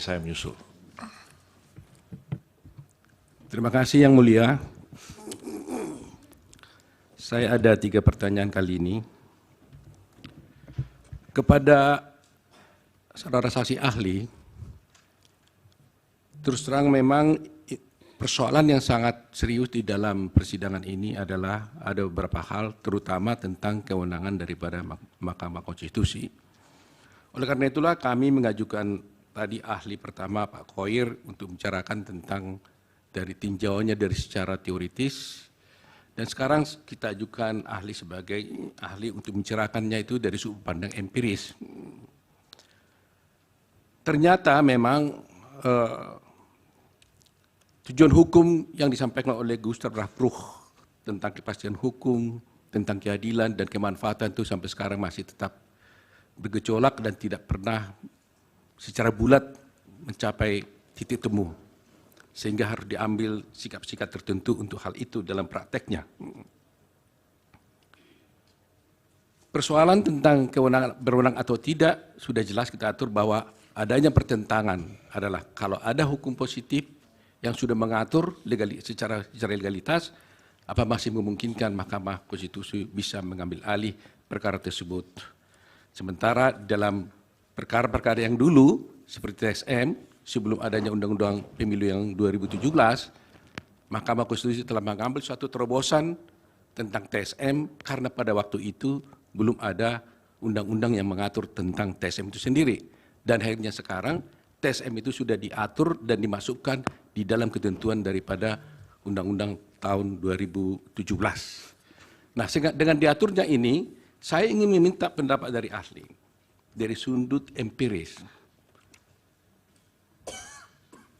Saya menyusul. Terima kasih Yang Mulia. Saya ada 3 pertanyaan kali ini. Kepada saudara saksi ahli, terus terang memang persoalan yang sangat serius di dalam persidangan ini adalah ada beberapa hal, terutama tentang kewenangan daripada Mahkamah Konstitusi. Oleh karena itulah kami mengajukan tadi ahli pertama Pak Khoir untuk membicarakan tentang dari tinjauannya dari secara teoritis, dan sekarang kita ajukan ahli sebagai ahli untuk mencerahkannya itu dari sudut pandang empiris. Ternyata memang tujuan hukum yang disampaikan oleh Gustav Rahbruch tentang kepastian hukum, tentang keadilan dan kemanfaatan itu sampai sekarang masih tetap bergejolak dan tidak pernah secara bulat mencapai titik temu, sehingga harus diambil sikap-sikap tertentu untuk hal itu dalam prakteknya. Persoalan tentang kewenangan berwenang atau tidak sudah jelas kita atur bahwa adanya pertentangan adalah kalau ada hukum positif yang sudah mengatur secara legalitas, apa masih memungkinkan Mahkamah Konstitusi bisa mengambil alih perkara tersebut. Sementara dalam perkara-perkara yang dulu seperti TSM, sebelum adanya Undang-Undang Pemilu yang 2017, Mahkamah Konstitusi telah mengambil suatu terobosan tentang TSM karena pada waktu itu belum ada undang-undang yang mengatur tentang TSM itu sendiri. Dan akhirnya sekarang TSM itu sudah diatur dan dimasukkan di dalam ketentuan daripada Undang-Undang tahun 2017. Nah, dengan diaturnya ini, saya ingin meminta pendapat dari ahli, dari sudut empiris.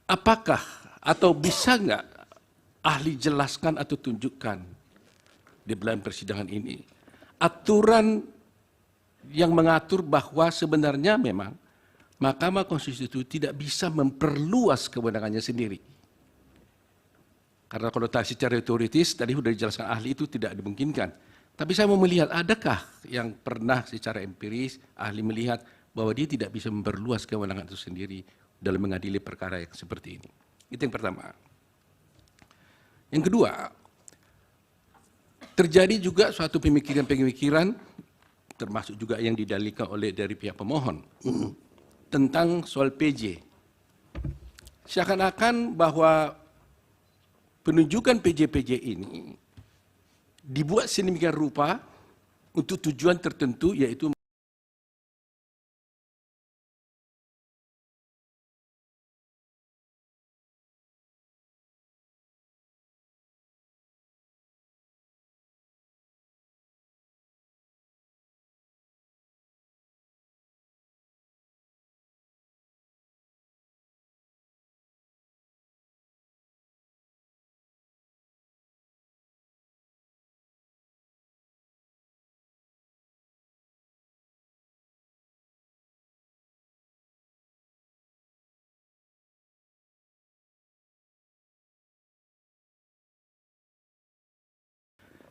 Apakah atau bisa nggak ahli jelaskan atau tunjukkan di dalam persidangan ini aturan yang mengatur bahwa sebenarnya memang Mahkamah Konstitusi tidak bisa memperluas kewenangannya sendiri. Karena konotasi secara teoritis tadi sudah dijelaskan ahli itu tidak dimungkinkan. Tapi saya mau melihat adakah yang pernah secara empiris ahli melihat bahwa dia tidak bisa memperluas kewenangan itu sendiri dalam mengadili perkara yang seperti ini. Itu yang pertama. Yang kedua, terjadi juga suatu pemikiran-pemikiran, termasuk juga yang didalilkan oleh dari pihak pemohon, tentang soal PJ. Seakan-akan bahwa penunjukan PJ-PJ ini dibuat sedemikian rupa untuk tujuan tertentu, yaitu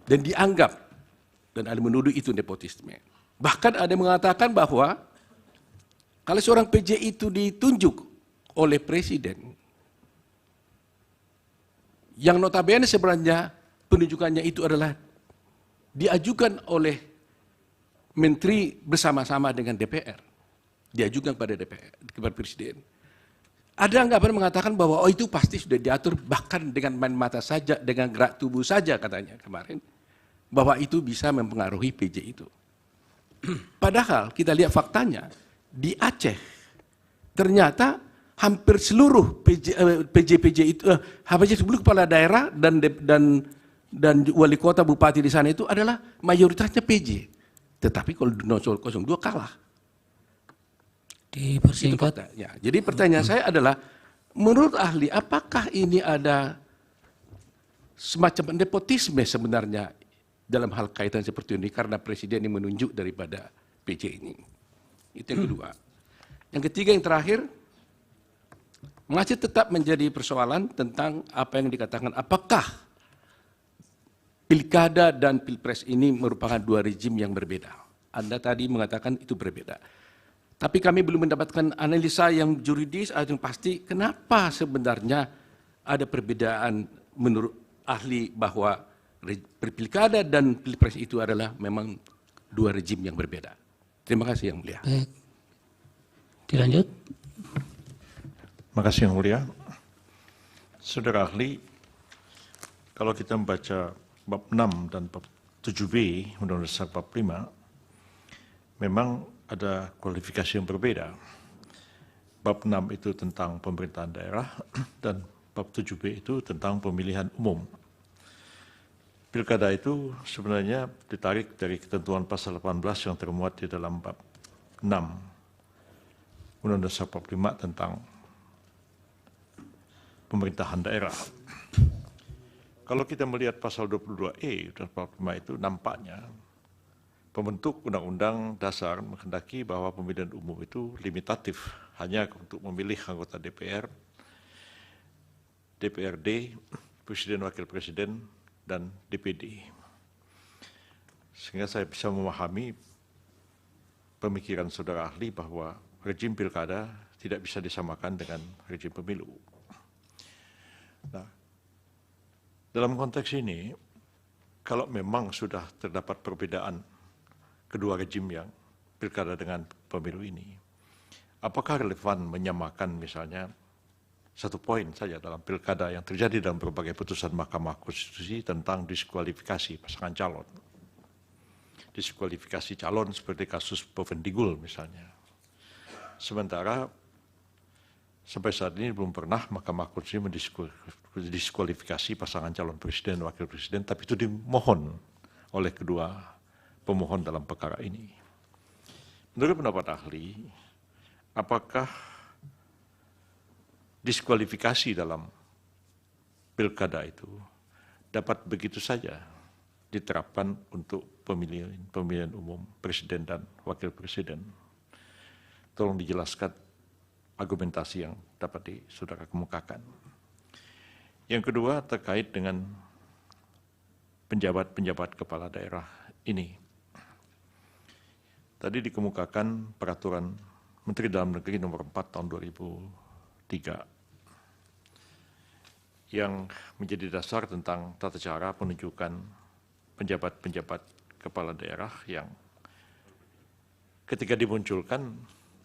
dan dianggap, dan ada menuduh itu nepotisme. Bahkan ada yang mengatakan bahwa kalau seorang PJ itu ditunjuk oleh presiden, yang notabene sebenarnya penunjukannya itu adalah diajukan oleh menteri bersama-sama dengan DPR, diajukan kepada DPR, kepada presiden. Ada anggapan mengatakan bahwa itu pasti sudah diatur bahkan dengan main mata saja, dengan gerak tubuh saja katanya kemarin, bahwa itu bisa mempengaruhi PJ itu. Padahal kita lihat faktanya, di Aceh ternyata hampir seluruh PJ itu, hampir seluruh kepala daerah dan wali kota bupati di sana itu adalah mayoritasnya PJ. Tetapi kalau 02 kalah. Dipersingkat. Ya, jadi pertanyaan saya adalah, menurut ahli, apakah ini ada semacam nepotisme sebenarnya dalam hal kaitan seperti ini karena presiden yang menunjuk daripada PJ ini? Itu yang kedua. Yang ketiga, yang terakhir, masih tetap menjadi persoalan tentang apa yang dikatakan apakah pilkada dan pilpres ini merupakan dua rezim yang berbeda. Anda tadi mengatakan itu berbeda. Tapi kami belum mendapatkan analisa yang juridis atau yang pasti kenapa sebenarnya ada perbedaan menurut ahli bahwa pilkada dan pilpres itu adalah memang dua rejim yang berbeda. Terima kasih Yang Mulia. Baik. Dilanjut. Terima kasih Yang Mulia. Saudara ahli, kalau kita membaca bab 6 dan bab 7b Undang-Undang Dasar 45, memang ada kualifikasi yang berbeda. Bab 6 itu tentang pemerintahan daerah dan bab 7b itu tentang pemilihan umum. Pilkada itu sebenarnya ditarik dari ketentuan pasal 18 yang termuat di dalam bab 6 Undang-Undang Dasar 45 tentang pemerintahan daerah. Kalau kita melihat pasal 22E dan 45 itu nampaknya pembentuk Undang-Undang Dasar menghendaki bahwa pemilihan umum itu limitatif, hanya untuk memilih anggota DPR, DPRD, Presiden Wakil Presiden, dan DPD. Sehingga saya bisa memahami pemikiran saudara ahli bahwa rejim pilkada tidak bisa disamakan dengan rejim pemilu. Nah, dalam konteks ini, kalau memang sudah terdapat perbedaan kedua rejim yang pilkada dengan pemilu ini, apakah relevan menyamakan misalnya satu poin saja dalam pilkada yang terjadi dalam berbagai putusan Mahkamah Konstitusi tentang diskualifikasi pasangan calon. Diskualifikasi calon seperti kasus Bovendigul misalnya. Sementara sampai saat ini belum pernah Mahkamah Konstitusi mendiskualifikasi pasangan calon presiden dan wakil presiden, tapi itu dimohon oleh kedua pemohon dalam perkara ini. Menurut pendapat ahli, apakah diskualifikasi dalam pilkada itu dapat begitu saja diterapkan untuk pemilihan umum presiden dan wakil presiden? Tolong dijelaskan argumentasi yang dapat saudara kemukakan. Yang kedua terkait dengan penjabat-penjabat kepala daerah ini. Tadi dikemukakan peraturan Menteri Dalam Negeri nomor 4 tahun 2003 yang menjadi dasar tentang tata cara penunjukan penjabat-penjabat kepala daerah yang ketika dimunculkan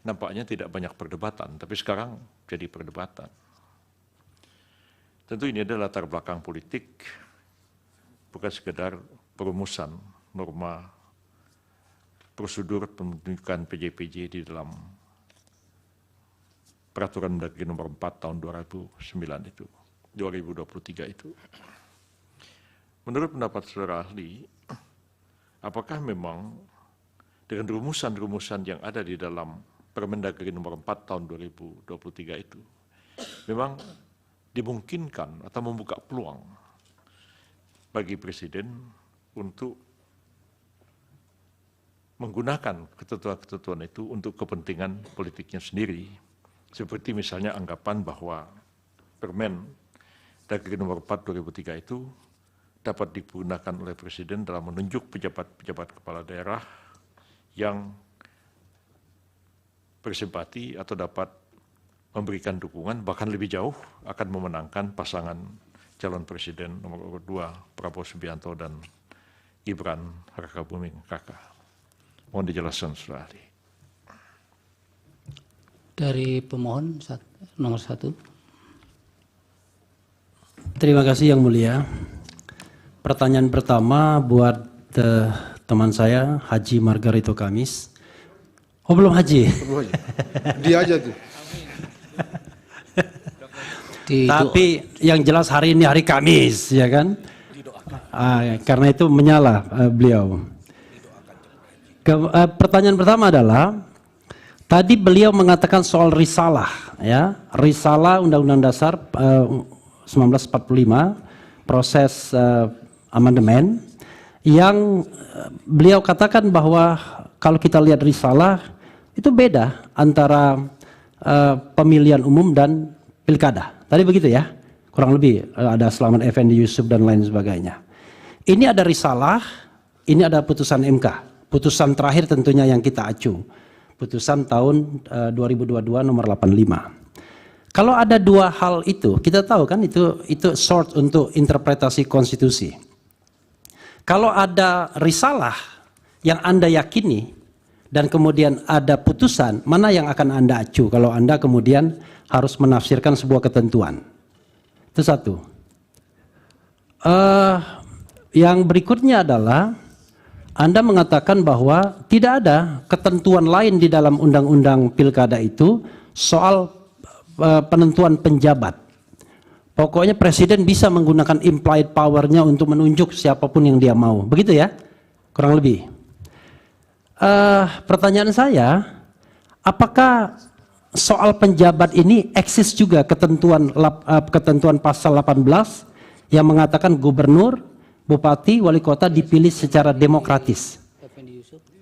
nampaknya tidak banyak perdebatan, tapi sekarang jadi perdebatan. Tentu ini adalah latar belakang politik, bukan sekedar perumusan norma prosedur penunjukan PJ-PJ di dalam Peraturan Mendagri nomor 4 tahun 2003 itu. Menurut pendapat saudara ahli, apakah memang dengan rumusan-rumusan yang ada di dalam Permendagri nomor 4 tahun 2023 itu memang dimungkinkan atau membuka peluang bagi presiden untuk menggunakan ketentuan-ketentuan itu untuk kepentingan politiknya sendiri. Seperti misalnya anggapan bahwa Permen Dagri nomor 4 2003 itu dapat digunakan oleh presiden dalam menunjuk pejabat-pejabat kepala daerah yang bersimpati atau dapat memberikan dukungan bahkan lebih jauh akan memenangkan pasangan calon presiden nomor 2 Prabowo Subianto dan Gibran Rakabuming Raka. Mohon dijelaskan saudara ahli. Dari pemohon nomor 1. Terima kasih Yang Mulia. Pertanyaan pertama buat teman saya Haji Margarito Kamis. Oh belum Haji? Dia aja tuh. Tapi yang jelas hari ini hari Kamis, ya kan? Karena itu menyala beliau. Pertanyaan pertama adalah, tadi beliau mengatakan soal risalah, ya, risalah Undang-Undang Dasar 1945, proses amandemen, yang beliau katakan bahwa kalau kita lihat risalah itu beda antara pemilihan umum dan pilkada. Tadi begitu ya, kurang lebih ada Selamat Effendi Yusuf dan lain sebagainya. Ini ada risalah, ini ada putusan MK. Putusan terakhir tentunya yang kita acu. putusan tahun 2022 nomor 85. Kalau ada dua hal itu, kita tahu kan itu short untuk interpretasi konstitusi. Kalau ada risalah yang Anda yakini dan kemudian ada putusan, mana yang akan Anda acu kalau Anda kemudian harus menafsirkan sebuah ketentuan? Itu satu. Yang berikutnya adalah Anda mengatakan bahwa tidak ada ketentuan lain di dalam undang-undang pilkada itu soal penentuan penjabat. Pokoknya presiden bisa menggunakan implied power-nya untuk menunjuk siapapun yang dia mau. Begitu ya? Kurang lebih. Pertanyaan saya, apakah soal penjabat ini eksis juga ketentuan pasal 18 yang mengatakan gubernur, bupati, wali kota dipilih secara demokratis?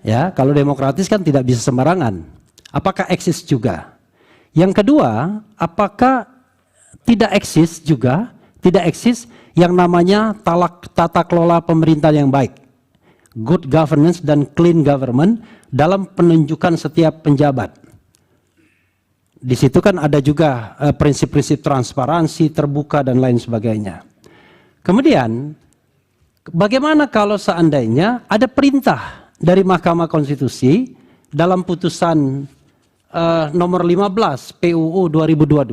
Ya, kalau demokratis kan tidak bisa sembarangan. Apakah eksis juga? Yang kedua, apakah tidak eksis juga, tidak eksis yang namanya tata kelola pemerintahan yang baik, good governance dan clean government dalam penunjukan setiap penjabat? Di situ kan ada juga prinsip-prinsip transparansi, terbuka dan lain sebagainya. Kemudian, bagaimana kalau seandainya ada perintah dari Mahkamah Konstitusi dalam putusan nomor 15 PUU 2022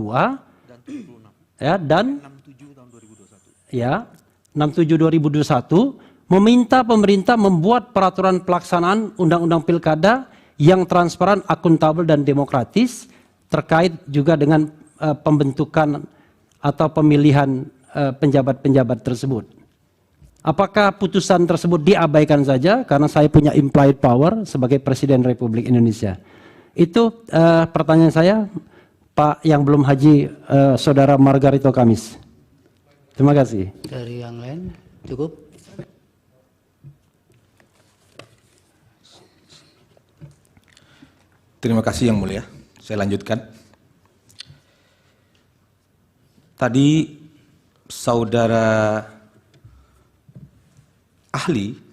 ya, dan 67 2021 meminta pemerintah membuat peraturan pelaksanaan undang-undang pilkada yang transparan, akuntabel dan demokratis terkait juga dengan pembentukan atau pemilihan penjabat-penjabat tersebut. Apakah putusan tersebut diabaikan saja karena saya punya implied power sebagai Presiden Republik Indonesia? Itu pertanyaan saya, Pak yang belum haji, Saudara Margarito Kamis. Terima kasih. Dari yang lain cukup? Terima kasih Yang Mulia. Saya lanjutkan. Tadi Saudara ahli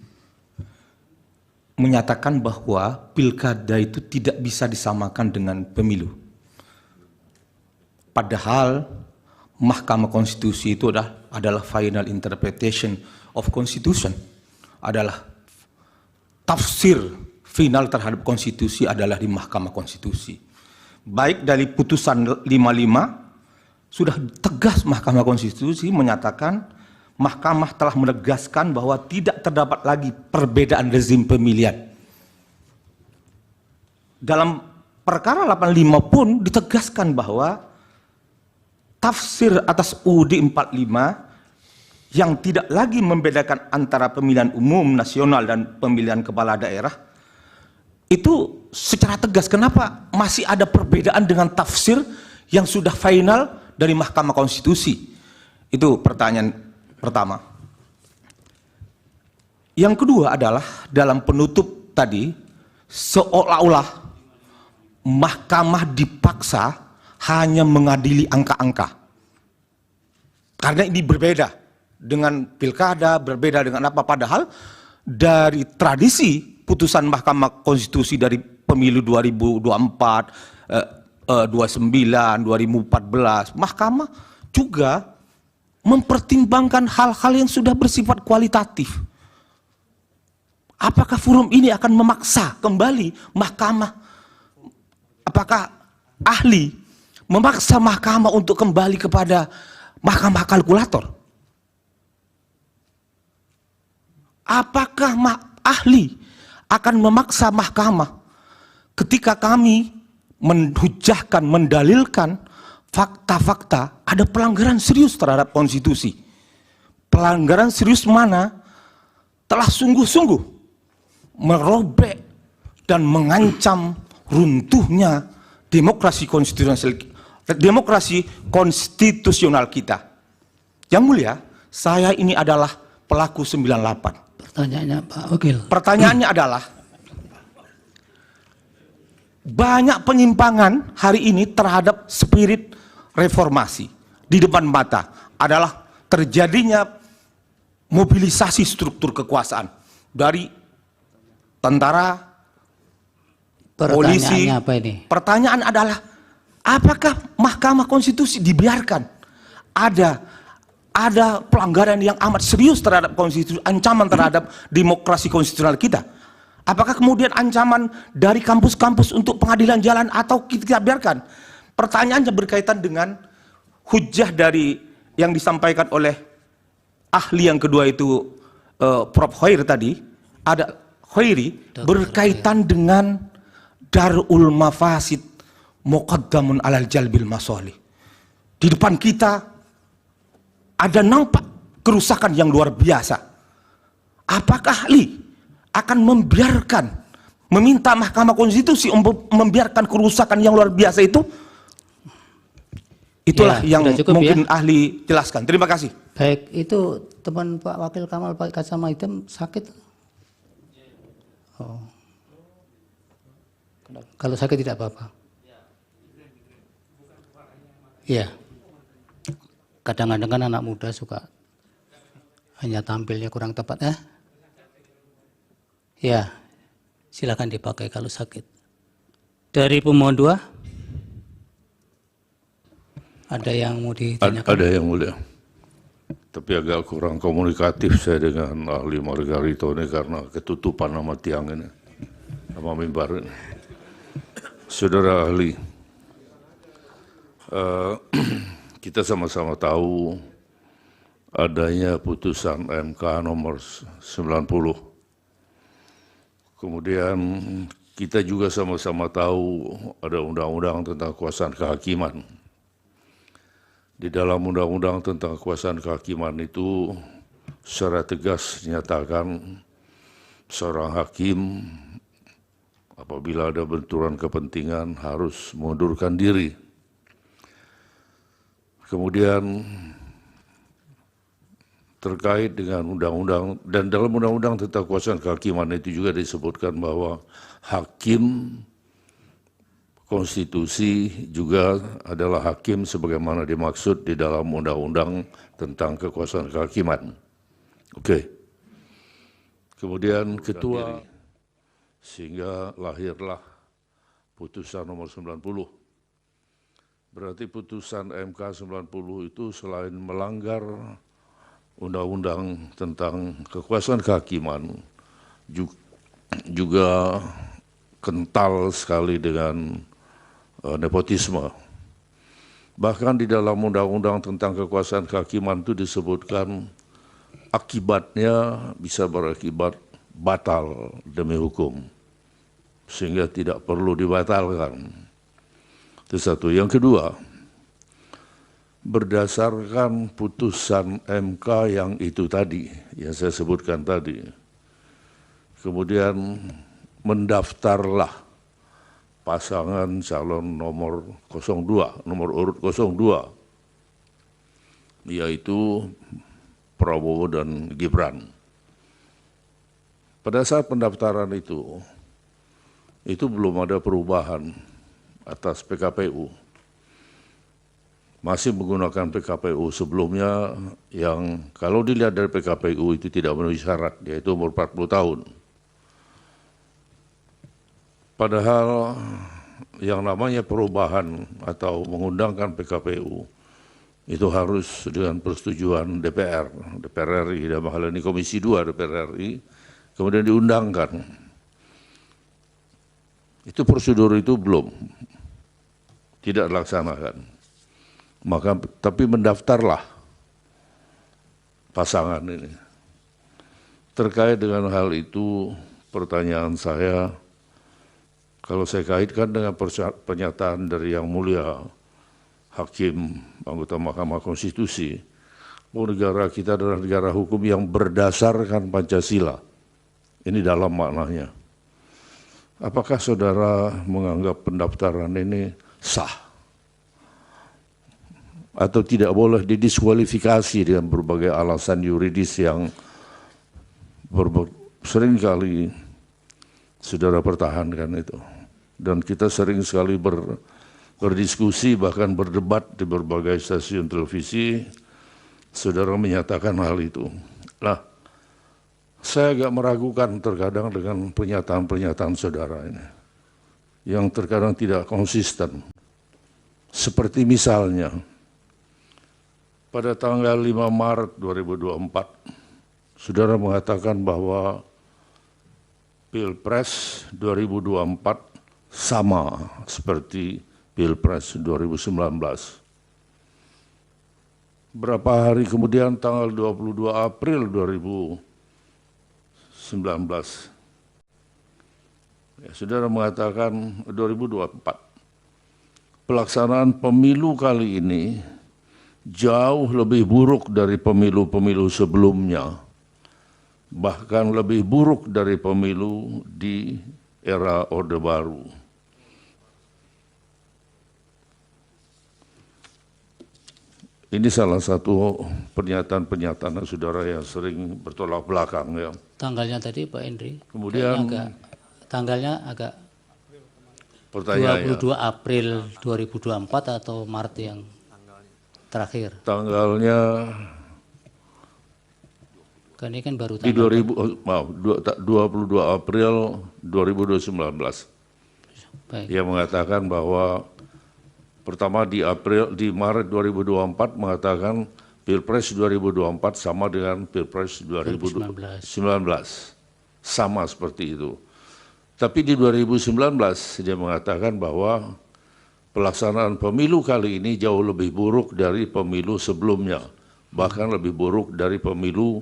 menyatakan bahwa pilkada itu tidak bisa disamakan dengan pemilu. Padahal Mahkamah Konstitusi itu adalah final interpretation of constitution, adalah tafsir final terhadap konstitusi adalah di Mahkamah Konstitusi. Baik dari putusan 55 sudah tegas Mahkamah Konstitusi menyatakan Mahkamah telah menegaskan bahwa tidak terdapat lagi perbedaan rezim pemilihan. Dalam perkara 85 pun ditegaskan bahwa tafsir atas UUD 45 yang tidak lagi membedakan antara pemilihan umum nasional dan pemilihan kepala daerah itu secara tegas. Kenapa masih ada perbedaan dengan tafsir yang sudah final dari Mahkamah Konstitusi? Itu pertanyaan pertama. Yang kedua adalah dalam penutup tadi seolah-olah mahkamah dipaksa hanya mengadili angka-angka. Karena ini berbeda dengan pilkada, berbeda dengan apa, padahal dari tradisi putusan Mahkamah Konstitusi dari pemilu 2024, 29, 2014, mahkamah juga mempertimbangkan hal-hal yang sudah bersifat kualitatif. Apakah forum ini akan memaksa kembali mahkamah? Apakah ahli memaksa mahkamah untuk kembali kepada mahkamah kalkulator? Apakah ahli akan memaksa mahkamah ketika kami menhujahkan, mendalilkan fakta-fakta ada pelanggaran serius terhadap konstitusi? Pelanggaran serius mana telah sungguh-sungguh merobek dan mengancam runtuhnya demokrasi konstitusional kita. Yang mulia, saya ini adalah pelaku 98. Pertanyaannya Pak Wakil. Pertanyaannya adalah banyak penyimpangan hari ini terhadap spirit reformasi di depan mata adalah terjadinya mobilisasi struktur kekuasaan dari tentara, polisi. Pertanyaannya apa ini? Pertanyaan adalah, apakah Mahkamah Konstitusi dibiarkan ada pelanggaran yang amat serius terhadap konstitusi, ancaman terhadap demokrasi konstitusional kita? Apakah kemudian ancaman dari kampus-kampus untuk pengadilan jalan atau kita biarkan? Pertanyaannya berkaitan dengan hujah dari yang disampaikan oleh ahli yang kedua itu, Prof. Khairi tadi, ada Khairi berkaitan dengan darul mafasid muqaddamun alal jalbil masolih. Di depan kita ada nampak kerusakan yang luar biasa. Apakah ahli akan meminta Mahkamah Konstitusi untuk membiarkan kerusakan yang luar biasa itu? Itulah Ya, yang sudah cukup, mungkin ya. ahli jelaskan. Terima kasih. Baik, itu teman Pak Wakil Kamal pakai kacamata hitam sakit? Oh. Kalau sakit tidak apa-apa. Iya. Kadang-kadang kan anak muda suka hanya tampilnya kurang tepat, Ya, silakan dipakai kalau sakit. Dari pemohon 2? Ada yang mau ditanyakan? Ada yang mulia. Tapi agak kurang komunikatif saya dengan ahli Margarito ini karena ketutupan nama tiang ini, nama mimbar ini. Saudara ahli, kita sama-sama tahu adanya putusan MK nomor 90. Kemudian kita juga sama-sama tahu ada undang-undang tentang kekuasaan kehakiman. Di dalam undang-undang tentang kekuasaan kehakiman itu secara tegas dinyatakan seorang hakim apabila ada benturan kepentingan harus mengundurkan diri. Kemudian terkait dengan undang-undang, dan dalam undang-undang tentang kekuasaan kehakiman itu juga disebutkan bahwa hakim konstitusi juga adalah hakim sebagaimana dimaksud di dalam undang-undang tentang kekuasaan kehakiman. Oke. Kemudian ketua, sehingga lahirlah putusan nomor 90. Berarti putusan MK 90 itu selain melanggar undang-undang tentang kekuasaan kehakiman, juga kental sekali dengan nepotisme. Bahkan di dalam undang-undang tentang kekuasaan kehakiman itu disebutkan akibatnya bisa berakibat batal demi hukum, sehingga tidak perlu dibatalkan. Itu satu. Yang kedua, berdasarkan putusan MK yang itu tadi, yang saya sebutkan tadi, kemudian mendaftarlah pasangan calon nomor 02, nomor urut 02, yaitu Prabowo dan Gibran. Pada saat pendaftaran itu belum ada perubahan atas PKPU. Masih menggunakan PKPU sebelumnya yang kalau dilihat dari PKPU itu tidak memenuhi syarat, yaitu umur 40 tahun. Padahal yang namanya perubahan atau mengundangkan PKPU itu harus dengan persetujuan DPR RI, dalam hal ini Komisi 2 DPR RI, kemudian diundangkan. Itu prosedur itu belum, tidak dilaksanakan. Maka tapi mendaftarlah pasangan ini. Terkait dengan hal itu, pertanyaan saya, kalau saya kaitkan dengan pernyataan dari Yang Mulia Hakim anggota Mahkamah Konstitusi, bahwa negara kita adalah negara hukum yang berdasarkan Pancasila. Ini dalam maknanya. Apakah saudara menganggap pendaftaran ini sah? Atau tidak boleh didiskualifikasi dengan berbagai alasan yuridis yang seringkali saudara pertahankan itu. Dan kita sering sekali berdiskusi, bahkan berdebat di berbagai stasiun televisi, saudara menyatakan hal itu. Nah, saya agak meragukan terkadang dengan pernyataan-pernyataan saudara ini. yang terkadang tidak konsisten. Seperti misalnya, pada tanggal 5 Maret 2024, saudara mengatakan bahwa Pilpres 2024 sama seperti Pilpres 2019. Berapa hari kemudian, tanggal 22 April 2019, saudara mengatakan 2024, pelaksanaan pemilu kali ini jauh lebih buruk dari pemilu-pemilu sebelumnya, bahkan lebih buruk dari pemilu di era Orde Baru. Ini salah satu pernyataan-pernyataan saudara yang sering bertolak belakang, ya. Tanggalnya tadi Pak Henry. Kemudian Tanggalnya agak pertanyaannya, 22 April 2024 atau Maret yang terakhir. tanggalnya Kan ini kan baru di tanggal 22 April 2019. baik. Ia mengatakan bahwa pertama di Maret 2024 mengatakan Pilpres 2024 sama dengan Pilpres 2019. Sama seperti itu. Tapi di 2019 dia mengatakan bahwa pelaksanaan pemilu kali ini jauh lebih buruk dari pemilu sebelumnya. Bahkan lebih buruk dari pemilu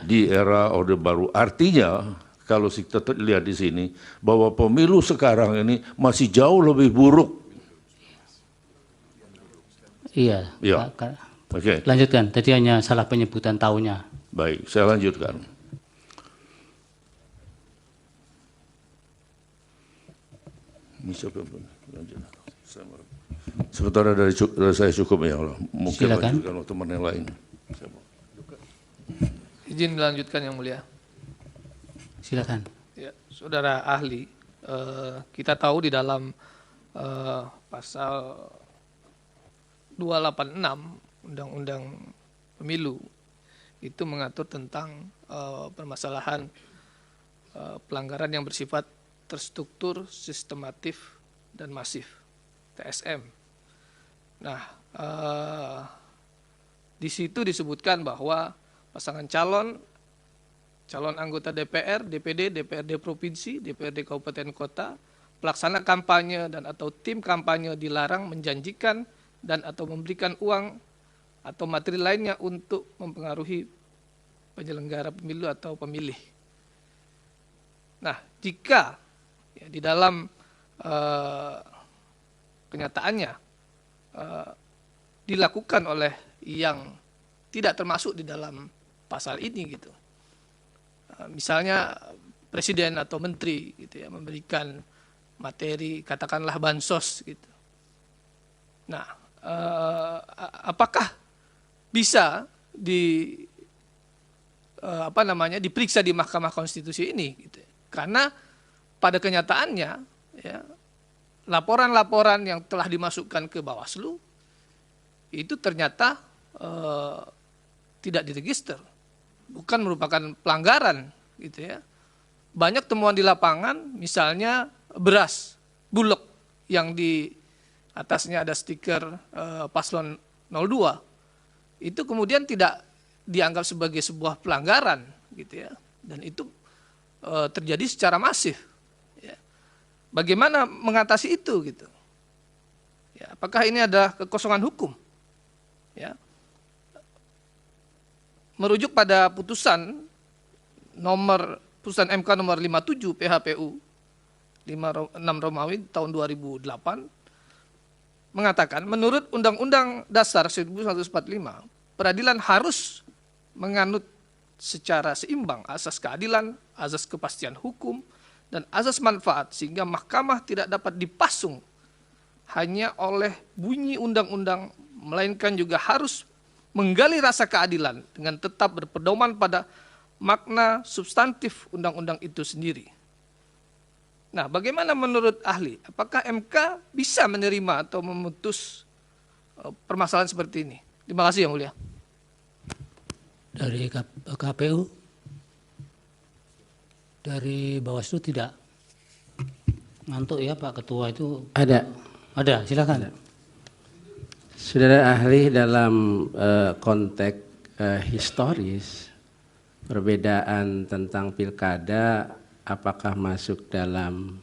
di era Orde Baru. Artinya, kalau kita lihat di sini, bahwa pemilu sekarang ini masih jauh lebih buruk. Iya. Ya. Oke. Lanjutkan. Tadi hanya salah penyebutan tahunnya. Baik, saya lanjutkan. Ini siapa yang lanjut? Sementara dari saya cukup, ya Allah. Mungkin Silakan. lanjutkan waktu teman yang lain. Izin melanjutkan yang mulia. Silakan. Ya, saudara ahli, kita tahu di dalam pasal 286 Undang-Undang Pemilu itu mengatur tentang permasalahan pelanggaran yang bersifat terstruktur, sistematif, dan masif, TSM. Nah, di situ disebutkan bahwa pasangan calon anggota DPR, DPD, DPRD Provinsi, DPRD Kabupaten Kota, pelaksana kampanye dan atau tim kampanye dilarang menjanjikan dan atau memberikan uang atau materi lainnya untuk mempengaruhi penyelenggara pemilu atau pemilih. Nah, jika ya, di dalam kenyataannya dilakukan oleh yang tidak termasuk di dalam pasal ini gitu, misalnya presiden atau menteri gitu ya memberikan materi katakanlah bansos gitu. Nah, apakah bisa diperiksa di Mahkamah Konstitusi ini gitu. Karena pada kenyataannya ya, laporan-laporan yang telah dimasukkan ke Bawaslu itu ternyata tidak diregister, bukan merupakan pelanggaran gitu ya. Banyak temuan di lapangan, misalnya beras bulog yang di atasnya ada stiker paslon 02, itu kemudian tidak dianggap sebagai sebuah pelanggaran gitu ya, dan itu terjadi secara masif. Ya. Bagaimana mengatasi itu gitu? Ya, apakah ini ada kekosongan hukum? Ya. Merujuk pada putusan MK nomor 57 PHPU 56 Romawi tahun 2008 mengatakan menurut Undang-Undang Dasar 1945 peradilan harus menganut secara seimbang asas keadilan, asas kepastian hukum, dan asas manfaat sehingga mahkamah tidak dapat dipasung hanya oleh bunyi undang-undang, melainkan juga harus menggali rasa keadilan dengan tetap berpedoman pada makna substantif undang-undang itu sendiri. Nah, bagaimana menurut ahli? Apakah MK bisa menerima atau memutus permasalahan seperti ini? Terima kasih Yang Mulia. Dari KPU, dari Bawaslu tidak. Ngantuk ya Pak Ketua itu. Ada. Ada, silakan. Saudara ahli, dalam konteks historis, perbedaan tentang pilkada apakah masuk dalam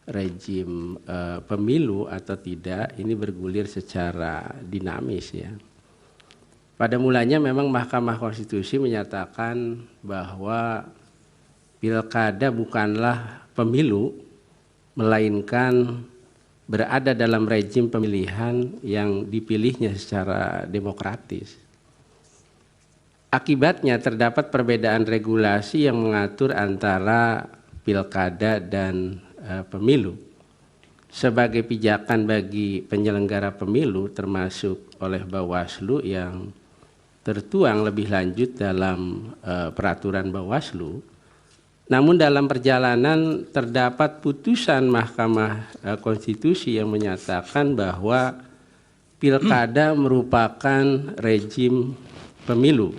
rejim pemilu atau tidak, ini bergulir secara dinamis ya. Pada mulanya memang Mahkamah Konstitusi menyatakan bahwa pilkada bukanlah pemilu, melainkan berada dalam rejim pemilihan yang dipilihnya secara demokratis. Akibatnya terdapat perbedaan regulasi yang mengatur antara pilkada dan pemilu. Sebagai pijakan bagi penyelenggara pemilu termasuk oleh Bawaslu yang tertuang lebih lanjut dalam peraturan Bawaslu. Namun dalam perjalanan terdapat putusan Mahkamah Konstitusi yang menyatakan bahwa pilkada merupakan rejim pemilu.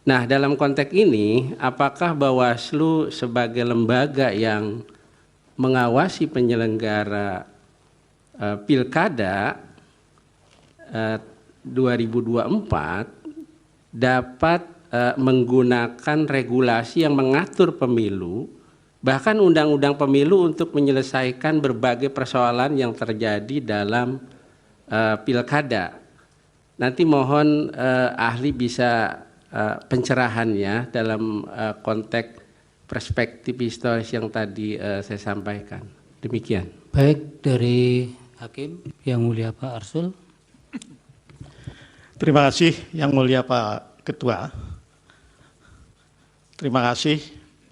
Nah, dalam konteks ini, apakah Bawaslu sebagai lembaga yang mengawasi penyelenggara pilkada 2024 dapat menggunakan regulasi yang mengatur pemilu, bahkan undang-undang pemilu untuk menyelesaikan berbagai persoalan yang terjadi dalam pilkada. Nanti mohon ahli bisa pencerahannya dalam konteks perspektif historis yang tadi saya sampaikan. Demikian. Baik, dari Hakim yang mulia Pak Arsul. Terima kasih yang mulia Pak Ketua. Terima kasih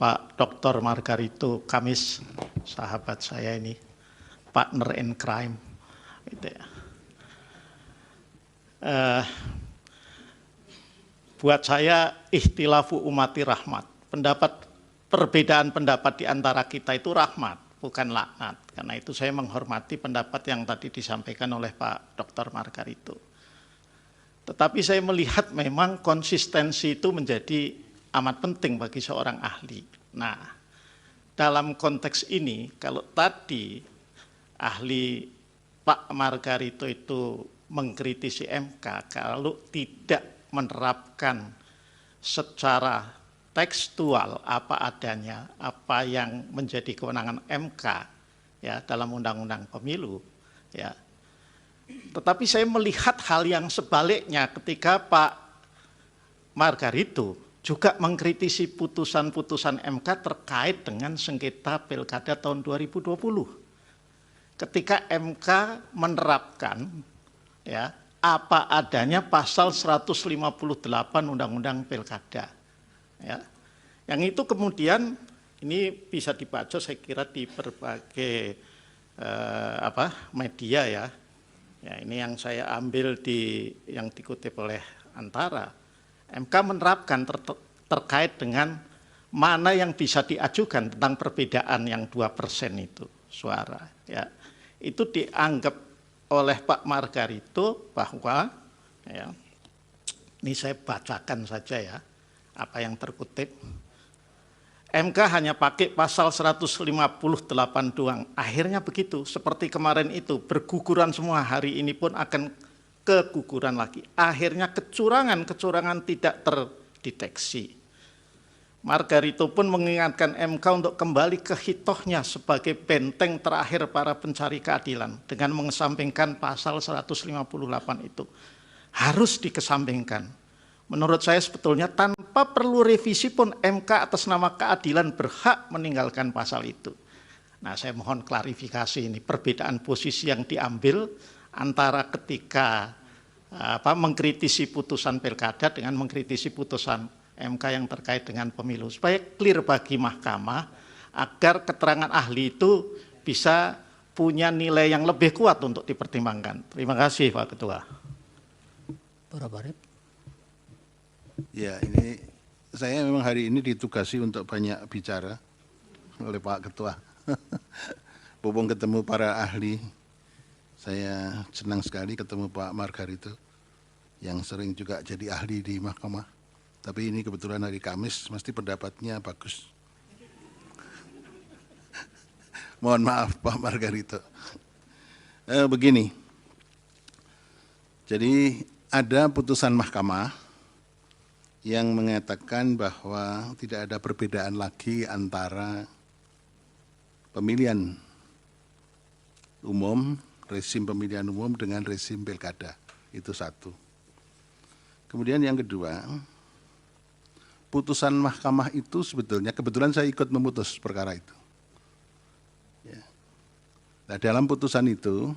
Pak Dr. Margarito Kamis, sahabat saya ini, partner in crime. Gitu ya. Buat saya ikhtilafu umati rahmat. Perbedaan pendapat di antara kita itu rahmat, bukan laknat. Karena itu saya menghormati pendapat yang tadi disampaikan oleh Pak Dr. Margarito. Tetapi saya melihat memang konsistensi itu menjadi amat penting bagi seorang ahli. Nah, dalam konteks ini, kalau tadi ahli Pak Margarito itu mengkritisi MK, kalau tidak menerapkan secara tekstual apa adanya, apa yang menjadi kewenangan MK ya dalam undang-undang pemilu, ya. Tetapi saya melihat hal yang sebaliknya ketika Pak Margarito juga mengkritisi putusan-putusan MK terkait dengan sengketa pilkada tahun 2020. Ketika MK menerapkan ya apa adanya pasal 158 Undang-Undang Pilkada. Ya. Yang itu kemudian ini bisa dibaca saya kira di berbagai media ya. Ya, ini yang saya ambil yang dikutip oleh Antara. MK menerapkan terkait dengan mana yang bisa diajukan tentang perbedaan yang 2% itu suara. Ya. Itu dianggap oleh Pak Margarito bahwa, ya, ini saya bacakan saja ya, apa yang terkutip. MK hanya pakai pasal 158 doang. Akhirnya begitu, seperti kemarin itu, berguguran semua, hari ini pun akan keguguran lagi. Akhirnya kecurangan tidak terdeteksi. Margarito pun mengingatkan MK untuk kembali ke hitohnya sebagai benteng terakhir para pencari keadilan dengan mengesampingkan pasal 158 itu. Harus dikesampingkan. Menurut saya sebetulnya tanpa perlu revisi pun MK atas nama keadilan berhak meninggalkan pasal itu. Nah, saya mohon klarifikasi ini perbedaan posisi yang diambil antara ketika mengkritisi putusan pilkada dengan mengkritisi putusan MK yang terkait dengan pemilu, supaya clear bagi mahkamah agar keterangan ahli itu bisa punya nilai yang lebih kuat untuk dipertimbangkan. Terima kasih Pak Ketua. Pak Barep. Ya, ini saya memang hari ini ditugasi untuk banyak bicara oleh Pak Ketua. Bobong ketemu para ahli. Saya senang sekali ketemu Pak Margarito yang sering juga jadi ahli di mahkamah. Tapi ini kebetulan hari Kamis, mesti pendapatnya bagus. Mohon maaf Pak Margarito. Begini, jadi ada putusan mahkamah yang mengatakan bahwa tidak ada perbedaan lagi antara pemilihan umum, rezim pemilihan umum dengan rezim pilkada. Itu satu. Kemudian yang kedua, putusan mahkamah itu sebetulnya, kebetulan saya ikut memutus perkara itu. Ya. Nah, dalam putusan itu,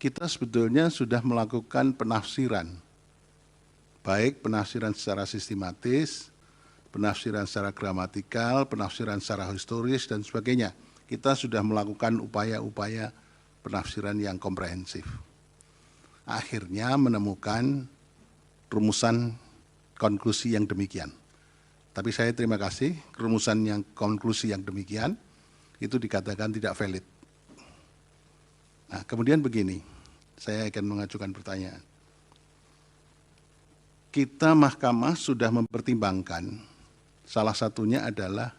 kita sebetulnya sudah melakukan penafsiran, baik penafsiran secara sistematis, penafsiran secara gramatikal, penafsiran secara historis, dan sebagainya. Kita sudah melakukan upaya-upaya penafsiran yang komprehensif. Akhirnya menemukan rumusan konklusi yang demikian. Tapi saya terima kasih, rumusan yang konklusi yang demikian itu dikatakan tidak valid. Nah, kemudian begini, saya akan mengajukan pertanyaan. Kita mahkamah sudah mempertimbangkan, salah satunya adalah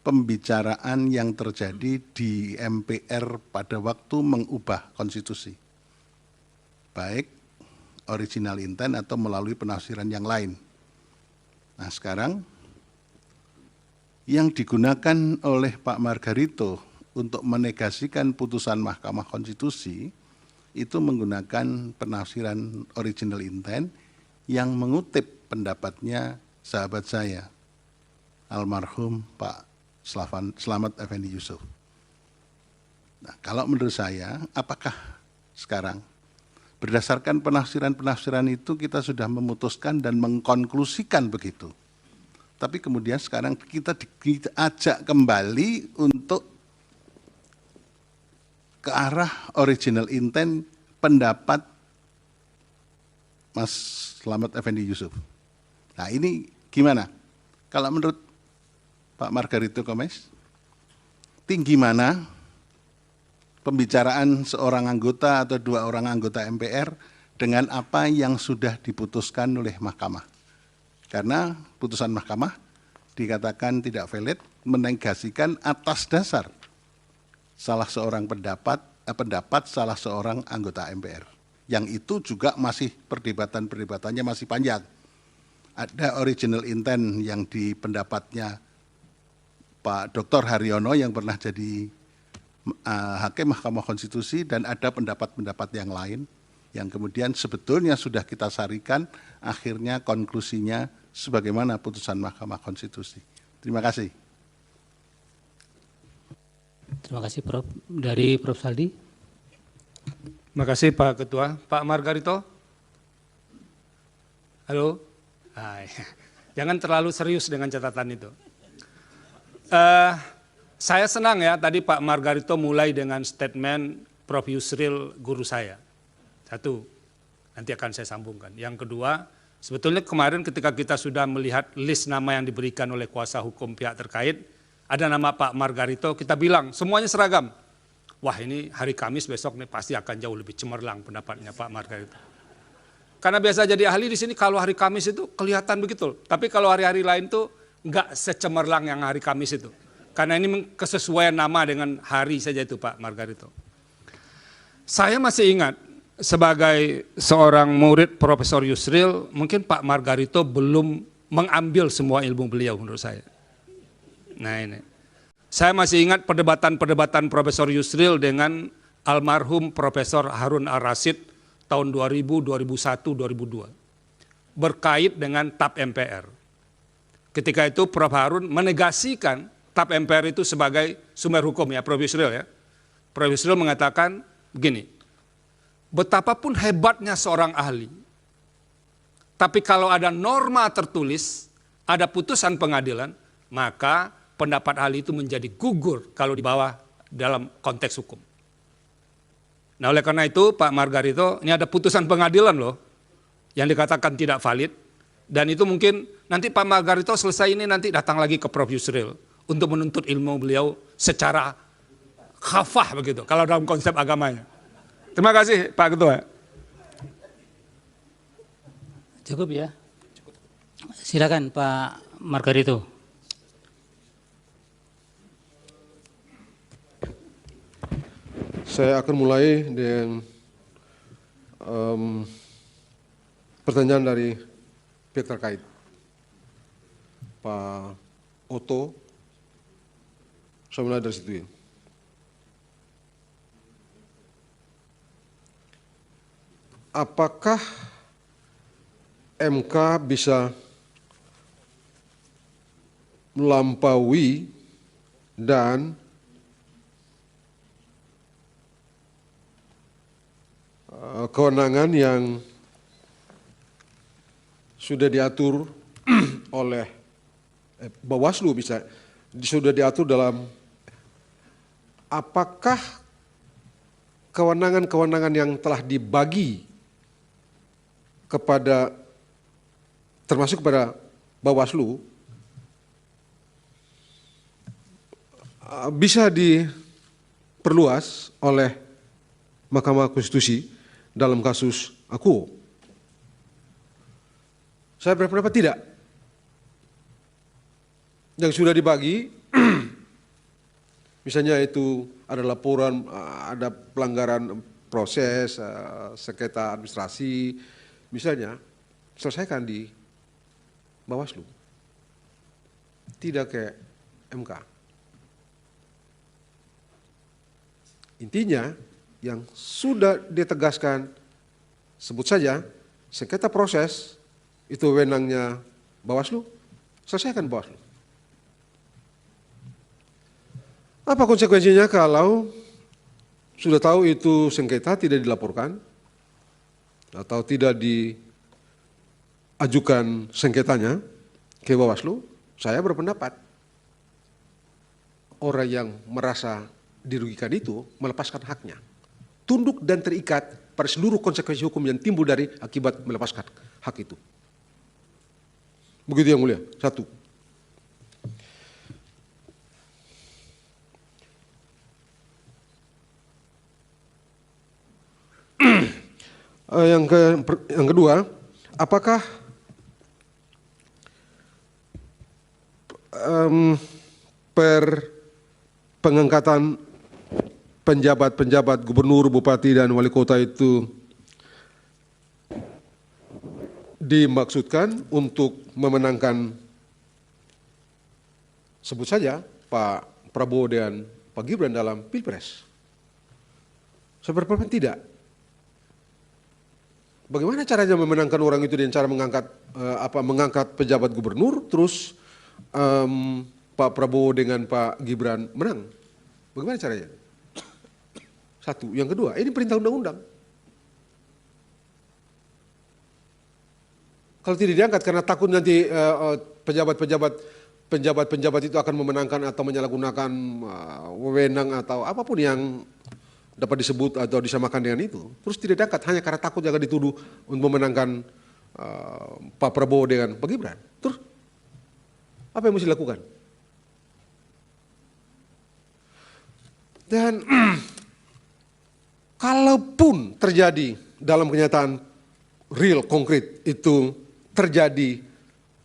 pembicaraan yang terjadi di MPR pada waktu mengubah konstitusi. Baik original intent atau melalui penafsiran yang lain. Nah, sekarang yang digunakan oleh Pak Margarito untuk menegasikan putusan Mahkamah Konstitusi itu menggunakan penafsiran original intent yang mengutip pendapatnya sahabat saya, almarhum Pak Slamet Effendi Yusuf. Nah, kalau menurut saya, apakah sekarang berdasarkan penafsiran-penafsiran itu kita sudah memutuskan dan mengkonklusikan begitu. Tapi kemudian sekarang kita diajak kembali untuk ke arah original intent pendapat Mas Slamet Effendi Yusuf. Nah, ini gimana? Kalau menurut Pak Margarito Komes, tinggi mana pembicaraan seorang anggota atau dua orang anggota MPR dengan apa yang sudah diputuskan oleh mahkamah. Karena putusan mahkamah dikatakan tidak valid, menegasikan atas dasar salah seorang pendapat salah seorang anggota MPR. Yang itu juga masih perdebatannya masih panjang. Ada original intent yang di pendapatnya Pak Dr. Haryono yang pernah jadi Hakim Mahkamah Konstitusi, dan ada pendapat-pendapat yang lain yang kemudian sebetulnya sudah kita sarikan, akhirnya konklusinya sebagaimana putusan Mahkamah Konstitusi. Terima kasih. Terima kasih Prof. Dari Prof. Saldi. Terima kasih Pak Ketua. Pak Margarito. Halo. Jangan terlalu serius dengan catatan itu. Saya senang ya tadi Pak Margarito mulai dengan statement Prof. Yusril guru saya. Satu, nanti akan saya sambungkan. Yang kedua, sebetulnya kemarin ketika kita sudah melihat list nama yang diberikan oleh kuasa hukum pihak terkait, ada nama Pak Margarito, kita bilang semuanya seragam. Wah, ini hari Kamis besok nih pasti akan jauh lebih cemerlang pendapatnya Pak Margarito. Karena biasa jadi ahli di sini kalau hari Kamis itu kelihatan begitu. Tapi kalau hari-hari lain tuh enggak secemerlang yang hari Kamis itu. Karena ini kesesuaian nama dengan hari saja itu Pak Margarito. Saya masih ingat sebagai seorang murid Profesor Yusril, mungkin Pak Margarito belum mengambil semua ilmu beliau menurut saya. Nah ini, saya masih ingat perdebatan-perdebatan Profesor Yusril dengan almarhum Profesor Harun Ar-Rasyid tahun 2000, 2001, 2002. Berkait dengan TAP MPR. Ketika itu Prof. Harun menegasikan TAP MPR itu sebagai sumber hukum ya, Prof. Yusril ya. Prof. Yusril mengatakan begini, betapapun hebatnya seorang ahli, tapi kalau ada norma tertulis, ada putusan pengadilan, maka pendapat ahli itu menjadi gugur kalau dibawa dalam konteks hukum. Nah oleh karena itu Pak Margarito, ini ada putusan pengadilan loh, yang dikatakan tidak valid, dan itu mungkin nanti Pak Margarito selesai ini nanti datang lagi ke Prof. Yusril untuk menuntut ilmu beliau secara khafah begitu, kalau dalam konsep agamanya. Terima kasih Pak Ketua. Cukup ya? Silakan Pak Margarito. Saya akan mulai dengan pertanyaan dari pihak terkait. Pak Oto, saya mulai dari situ ya. Apakah MK bisa melampaui dan kewenangan yang sudah diatur oleh Bawaslu, bisa sudah diatur dalam apakah kewenangan-kewenangan yang telah dibagi kepada termasuk kepada Bawaslu bisa diperluas oleh Mahkamah Konstitusi dalam kasus Akuo. Saya berpendapat tidak. Yang sudah dibagi, misalnya itu ada laporan, ada pelanggaran proses, sengketa administrasi, misalnya selesaikan di Bawaslu, tidak ke MK. Intinya yang sudah ditegaskan, sebut saja sengketa proses itu wewenangnya Bawaslu, selesaikan Bawaslu. Apa konsekuensinya kalau sudah tahu itu sengketa tidak dilaporkan atau tidak diajukan sengketanya ke Bawaslu? Saya berpendapat orang yang merasa dirugikan itu melepaskan haknya, tunduk dan terikat pada seluruh konsekuensi hukum yang timbul dari akibat melepaskan hak itu. Begitu yang mulia. Satu. Yang kedua, apakah pengangkatan penjabat-penjabat gubernur, bupati, dan wali kota itu dimaksudkan untuk memenangkan, sebut saja, Pak Prabowo dan Pak Gibran dalam Pilpres? Saya berpendapat tidak. Bagaimana caranya memenangkan orang itu dengan cara mengangkat pejabat gubernur, terus Pak Prabowo dengan Pak Gibran menang? Bagaimana caranya? Satu. Yang kedua, ini perintah undang-undang. Kalau tidak diangkat karena takut nanti penjabat-penjabat itu akan memenangkan atau menyalahgunakan wewenang atau apapun yang dapat disebut atau disamakan dengan itu, terus tidak diangkat hanya karena takut akan dituduh untuk memenangkan Pak Prabowo dengan Pak Gibran. Terus apa yang mesti dilakukan? Dan kalaupun terjadi dalam kenyataan real, konkret, itu terjadi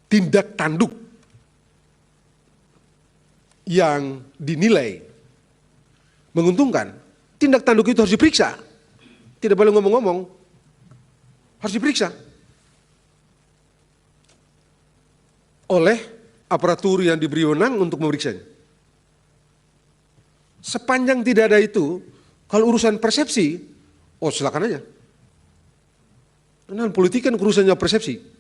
tindak tanduk yang dinilai menguntungkan, tindak tanduk itu harus diperiksa. Tidak boleh ngomong-ngomong, harus diperiksa oleh aparatur yang diberi wewenang untuk memeriksanya. Sepanjang tidak ada itu, kalau urusan persepsi, oh silakan aja. Karena politik kan urusannya persepsi.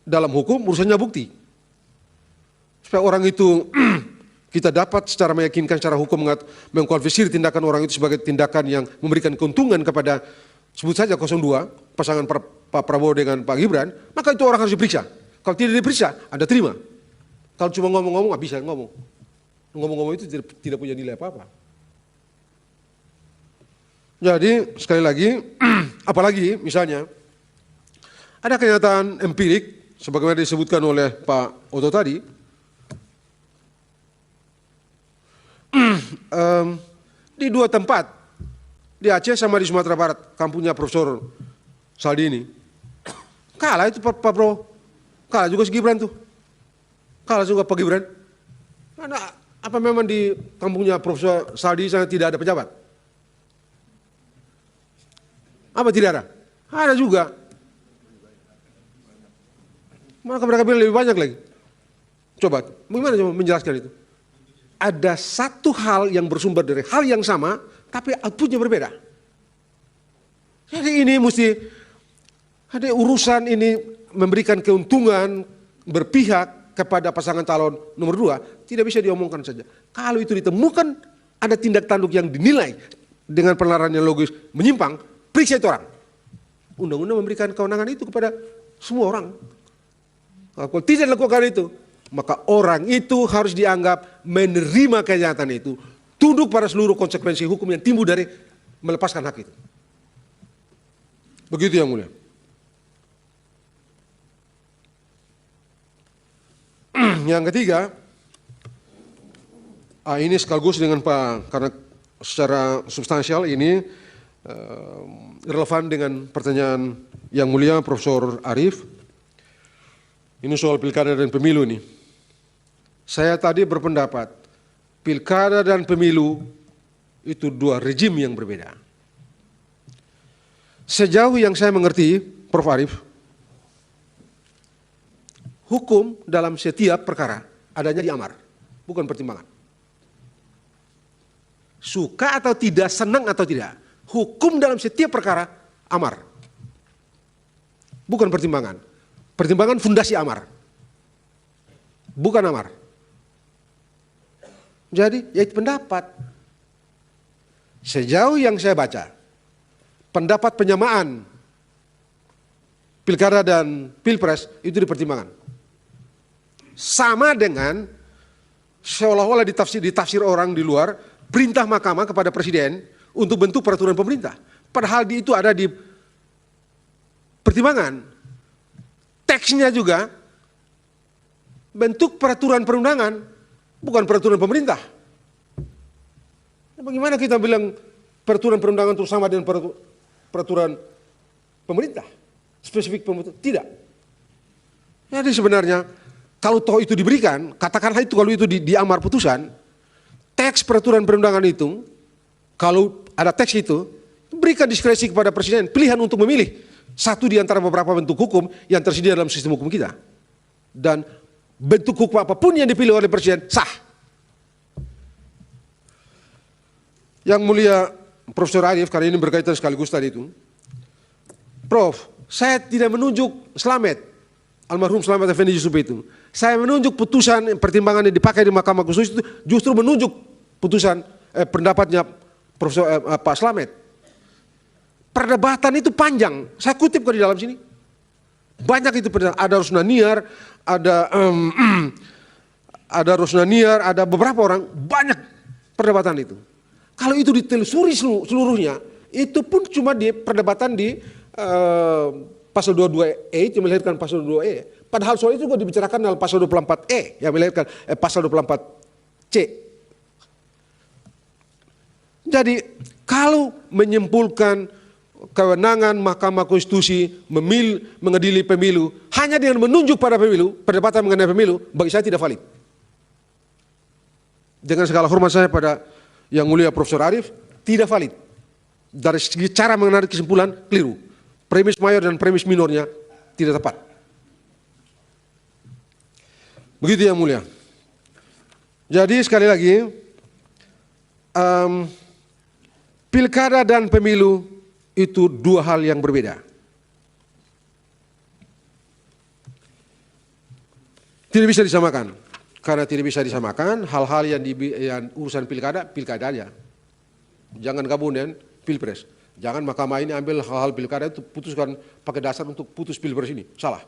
Dalam hukum urusannya bukti. Supaya orang itu kita dapat secara meyakinkan secara hukum mengkualifikasi tindakan orang itu sebagai tindakan yang memberikan keuntungan kepada, sebut saja 02, pasangan Pak Prabowo dengan Pak Gibran, maka itu orang harus diperiksa. Kalau tidak diperiksa, Anda terima. Kalau cuma ngomong-ngomong, nggak bisa ngomong. Ngomong-ngomong itu tidak punya nilai apa-apa. Jadi sekali lagi, apalagi misalnya ada kenyataan empirik, sebagaimana disebutkan oleh Pak Oto tadi, di dua tempat, di Aceh sama di Sumatera Barat, kampungnya Profesor Saldi ini, kalah itu Pak Prabowo, kalah juga si Gibran tuh, kalah juga Pak Gibran. Karena apa memang di kampungnya Profesor Saldi sana tidak ada pejabat? Apa tidak ada? Ada juga. Maka mereka bilang lebih banyak lagi. Coba, bagaimana coba menjelaskan itu? Ada satu hal yang bersumber dari hal yang sama, tapi outputnya berbeda. Jadi ini mesti ada urusan ini memberikan keuntungan berpihak kepada pasangan calon nomor 2, tidak bisa diomongkan saja. Kalau itu ditemukan ada tindak tanduk yang dinilai dengan penelaran yang logis menyimpang, periksa itu orang. Undang-undang memberikan kewenangan itu kepada semua orang. Kalau tidak dilakukan itu, maka orang itu harus dianggap menerima kenyataan itu, tunduk pada seluruh konsekuensi hukum yang timbul dari melepaskan hak itu. Begitu yang mulia. Yang ketiga, ini sekaligus dengan Pak, karena secara substansial ini relevan dengan pertanyaan yang mulia Profesor Arief. Ini soal pilkada dan pemilu ini. Saya tadi berpendapat, pilkada dan pemilu itu dua rejim yang berbeda. Sejauh yang saya mengerti, Prof. Arief, hukum dalam setiap perkara adanya di amar, bukan pertimbangan. Suka atau tidak, senang atau tidak, hukum dalam setiap perkara amar, bukan pertimbangan. Pertimbangan fundasi amar, bukan amar. Jadi, ya itu pendapat. Sejauh yang saya baca, pendapat penyamaan pilkada dan pilpres itu dipertimbangkan. Sama dengan seolah-olah ditafsir orang di luar perintah mahkamah kepada presiden untuk bentuk peraturan pemerintah. Padahal itu ada di pertimbangan. Teksnya juga bentuk peraturan perundangan, bukan peraturan pemerintah. Bagaimana kita bilang peraturan perundangan itu sama dengan peraturan pemerintah? Spesifik pemerintah? Tidak. Jadi sebenarnya kalau toh itu diberikan, katakanlah itu kalau itu di amar putusan, teks peraturan perundangan itu, kalau ada teks itu, berikan diskresi kepada presiden, pilihan untuk memilih satu di antara beberapa bentuk hukum yang tersedia dalam sistem hukum kita. Dan bentuk hukum apapun yang dipilih oleh presiden sah. Yang mulia Profesor Arief, karena ini berkaitan sekaligus tadi itu, Prof, saya tidak menunjuk Slamet, almarhum Slamet Effendi Yusuf itu. Saya menunjuk putusan pertimbangan yang dipakai di Mahkamah Konstitusi itu justru menunjuk putusan pendapatnya Profesor Pak Slamet. Perdebatan itu panjang, saya kutip kok di dalam sini. Banyak itu perdebatan, ada Rosnaniar, ada Rosnaniar, ada beberapa orang, banyak perdebatan itu. Kalau itu ditelusuri seluruhnya, itu pun cuma di perdebatan di pasal 22E itu melahirkan pasal 22E. Padahal soal itu juga dibicarakan dalam pasal 24E yang melahirkan pasal 24C. Jadi kalau menyimpulkan kewenangan Mahkamah Konstitusi mengadili pemilu hanya dengan menunjuk pada pemilu, perdebatan mengenai pemilu, bagi saya tidak valid. Dengan segala hormat saya pada yang mulia Profesor Arief, tidak valid. Dari segi cara menarik kesimpulan, keliru. Premis mayor dan premis minornya tidak tepat. Begitu yang mulia. Jadi sekali lagi, pilkada dan pemilu itu dua hal yang berbeda. Tidak bisa disamakan. Karena tidak bisa disamakan, hal-hal yang urusan pilkada, pilkada aja. Jangan gabung dengan pilpres. Jangan mahkamah ini ambil hal-hal pilkada itu putuskan pakai dasar untuk putus pilpres ini. Salah.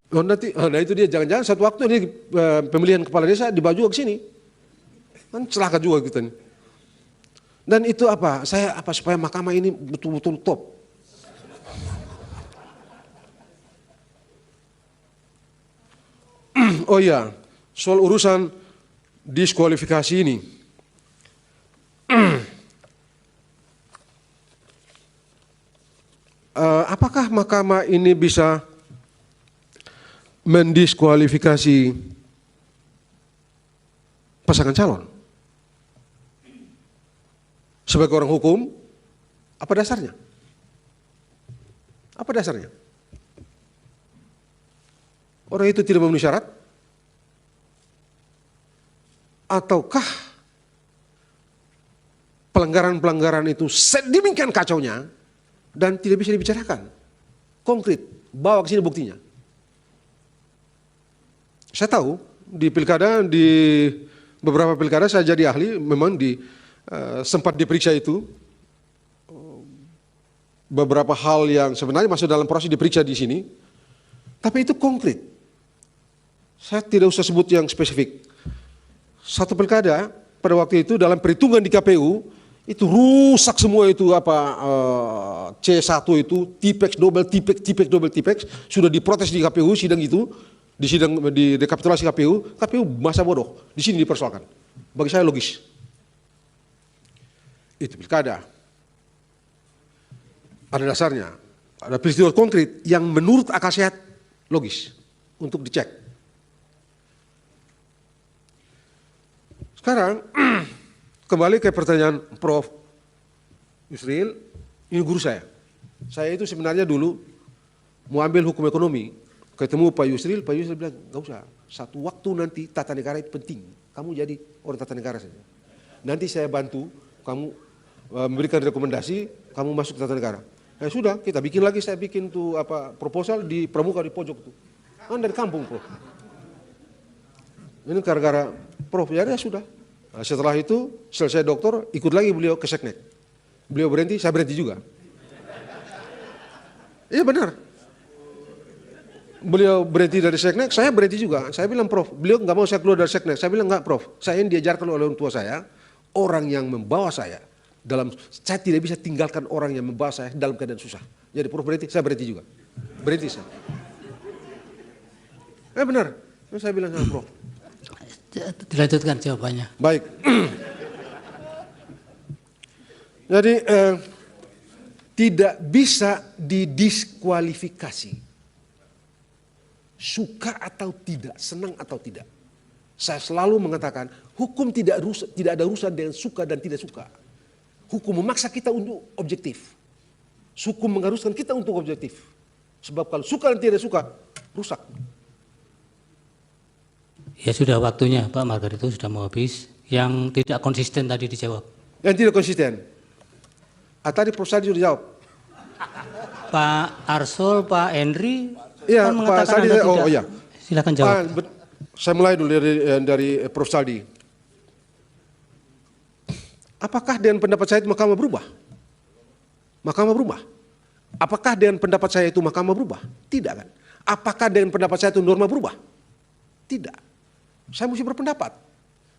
Oh, nanti, nah itu dia, jangan-jangan satu waktu ini pemilihan kepala desa dibawa juga ke sini. Kan celaka juga kita nih. Dan itu apa? Saya supaya mahkamah ini betul-betul top. Oh iya, soal urusan diskualifikasi ini. Apakah mahkamah ini bisa mendiskualifikasi pasangan calon. Sebagai orang hukum, apa dasarnya? Apa dasarnya? Orang itu tidak memenuhi syarat? Ataukah pelanggaran-pelanggaran itu sedemikian kacaunya dan tidak bisa dibicarakan? Konkret, bawa ke sini buktinya. Saya tahu di pilkada, di beberapa pilkada saya jadi ahli, memang sempat diperiksa itu beberapa hal yang sebenarnya masuk dalam proses diperiksa di sini, tapi itu konkret. Saya tidak usah sebut yang spesifik. Satu pilkada pada waktu itu dalam perhitungan di KPU itu rusak semua itu C1 itu tipex double tipex sudah diprotes di KPU sidang itu, di sidang di rekapitulasi KPU masa bodoh di sini dipersoalkan. Bagi saya logis. Itu pilkada. Ada dasarnya, ada peristiwa konkret yang menurut akal sehat logis untuk dicek. Sekarang kembali ke pertanyaan Prof. Yusril, ini guru saya. Saya itu sebenarnya dulu mau ambil hukum ekonomi, ketemu Pak Yusril bilang, nggak usah, satu waktu nanti tata negara itu penting, kamu jadi orang tata negara saja. Nanti saya bantu kamu memberikan rekomendasi, kamu masuk ke tata negara. Ya sudah, kita bikin lagi, saya bikin tuh proposal di pramuka di pojok tuh. Kan dari kampung, Prof. Ini gara-gara Prof, ya sudah. Nah, setelah itu, selesai doktor, ikut lagi beliau ke Seknek. Beliau berhenti, saya berhenti juga. Iya benar. Beliau berhenti dari Seknek, saya berhenti juga. Saya bilang, Prof, beliau nggak mau saya keluar dari Seknek. Saya bilang, enggak Prof, saya yang diajarkan oleh orang tua saya, orang yang membawa saya, saya tidak bisa tinggalkan orang yang membawa saya dalam keadaan susah. Jadi Prof berhenti, saya berhenti juga. Berhenti saya. Benar, saya bilang sama Prof. Dilanjutkan jawabannya. Baik. Jadi tidak bisa didiskualifikasi. Suka atau tidak, senang atau tidak. Saya selalu mengatakan hukum tidak ada urusan dengan suka dan tidak suka. Hukum memaksa kita untuk objektif. Hukum mengharuskan kita untuk objektif. Sebab kalau suka dan tidak suka, rusak. Ya sudah waktunya Pak Margarito sudah mau habis. Yang tidak konsisten tadi dijawab. Yang tidak konsisten. Tadi Prof. Sadi sudah jawab. Pak Arsul, Pak Henry Iya, kan Pak mengatakan Sadi, Anda tidak. oh iya. Silakan jawab. Saya mulai dulu dari Prof. Saldi. Apakah dengan pendapat saya itu Mahkamah berubah? Mahkamah berubah. Apakah dengan pendapat saya itu Mahkamah berubah? Tidak kan? Apakah dengan pendapat saya itu norma berubah? Tidak. Saya mesti berpendapat.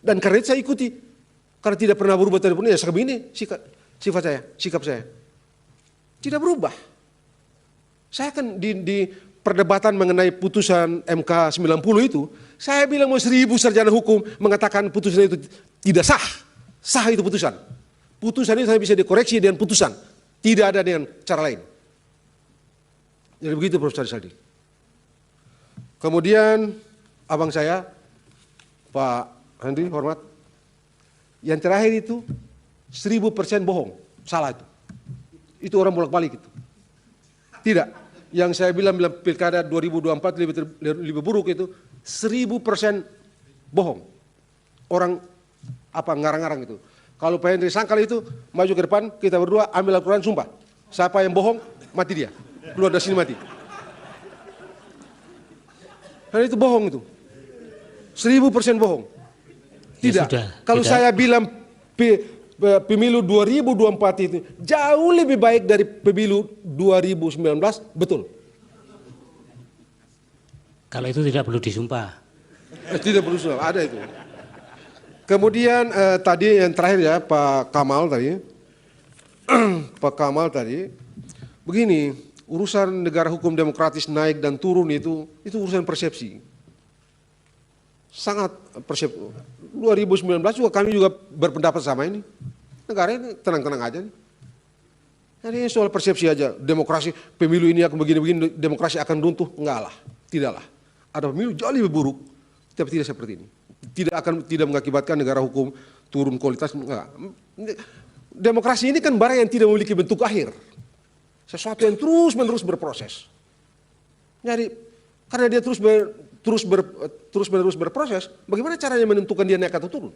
Dan karena itu saya ikuti. Karena tidak pernah berubah tadi pun, ya sebegini sikap saya. Tidak berubah. Saya kan di perdebatan mengenai putusan MK 90 itu, saya bilang mau 1000 sarjana hukum mengatakan putusan itu tidak sah. Sah itu putusan. Putusan itu saya bisa dikoreksi dengan putusan. Tidak ada dengan cara lain. Jadi begitu Prof. Saldi. Kemudian abang saya, Pak Henry, hormat. Yang terakhir itu 1000% bohong. Salah itu. Itu orang bolak-balik itu. Tidak. Yang saya bilang pilkada 2024 lebih buruk itu 1000% bohong. Orang ngarang-ngarang itu. Kalau Pak Henry sangkal itu, maju ke depan, kita berdua ambil Al-Quran sumpah. Siapa yang bohong, mati dia. Keluar dari sini mati. Karena itu bohong itu. 1000% bohong. Tidak. Ya, kalau saya bilang pemilu 2024 itu jauh lebih baik dari pemilu 2019, betul. Kalau itu tidak perlu disumpah. Tidak perlu disumpah, ada itu. Kemudian tadi yang terakhir ya Pak Kamal tadi. Pak Kamal tadi, begini, urusan negara hukum demokratis naik dan turun itu urusan persepsi. Sangat persepsi. 2019 juga kami juga berpendapat sama ini. Negara ini tenang-tenang aja nih. Ini soal persepsi aja. Demokrasi, pemilu ini akan begini-begini, demokrasi akan runtuh. Enggak lah, tidaklah. Ada pemilu jauh lebih buruk, tapi tidak seperti ini. tidak mengakibatkan negara hukum turun kualitas. Enggak. Demokrasi ini kan barang yang tidak memiliki bentuk akhir. Sesuatu yang terus-menerus berproses. Jadi karena dia terus-menerus berproses, bagaimana caranya menentukan dia naik atau turun?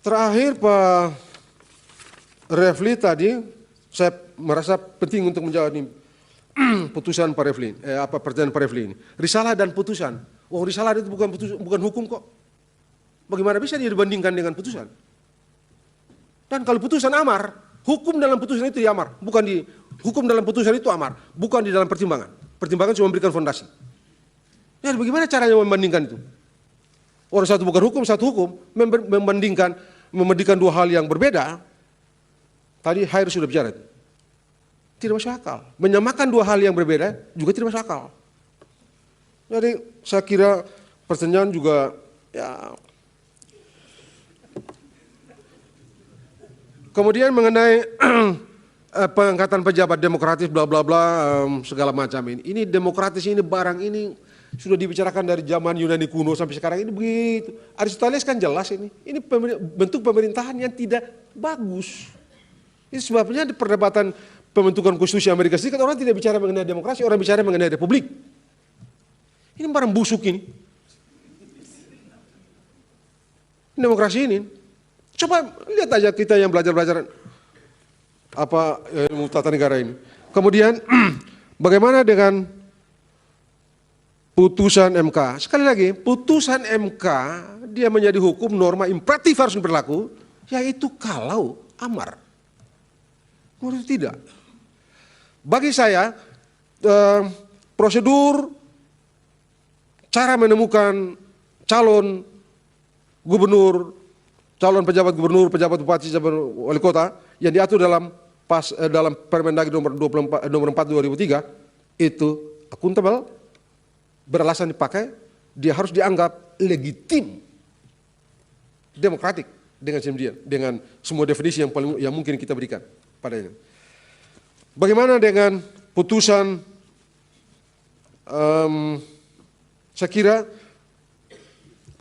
Terakhir Pak Refli tadi, saya merasa penting untuk menjawab ini putusan Pak Refli, pertanyaan Pak Refli ini. Risalah dan putusan. Oh, risalah itu bukan hukum kok. Bagaimana bisa dia dibandingkan dengan putusan? Dan kalau putusan amar, hukum dalam putusan itu amar, hukum dalam putusan itu amar, bukan di dalam pertimbangan. Pertimbangan cuma memberikan fondasi. Ya, bagaimana caranya membandingkan itu? Orang satu bukan hukum, satu hukum, membandingkan dua hal yang berbeda. Tadi Hair sudah bicara. Tidak masuk akal. Menyamakan dua hal yang berbeda juga tidak masuk akal. Jadi saya kira pertanyaan juga ya. Kemudian mengenai pengangkatan pejabat demokratis bla bla bla segala macam ini. Ini demokratis ini barang ini sudah dibicarakan dari zaman Yunani kuno sampai sekarang ini begitu. Aristoteles kan jelas ini. Ini bentuk pemerintahan yang tidak bagus. Ini sebabnya di perdebatan pembentukan konstitusi Amerika Serikat orang tidak bicara mengenai demokrasi, orang bicara mengenai republik. Ini barang busuk ini. Demokrasi ini. Coba lihat aja kita yang belajar-belajar ilmu tata negara ini. Kemudian bagaimana dengan putusan MK? Sekali lagi, putusan MK dia menjadi hukum norma imperatif harus berlaku, yaitu kalau amar. Menurut tidak. Bagi saya prosedur cara menemukan calon gubernur, calon pejabat gubernur, pejabat bupati, pejabat wali kota yang diatur dalam Permendagri nomor 4 2003 itu akuntabel, beralasan dipakai, dia harus dianggap legitim, demokratik dengan semua definisi yang mungkin kita berikan padanya. Bagaimana dengan putusan? Saya kira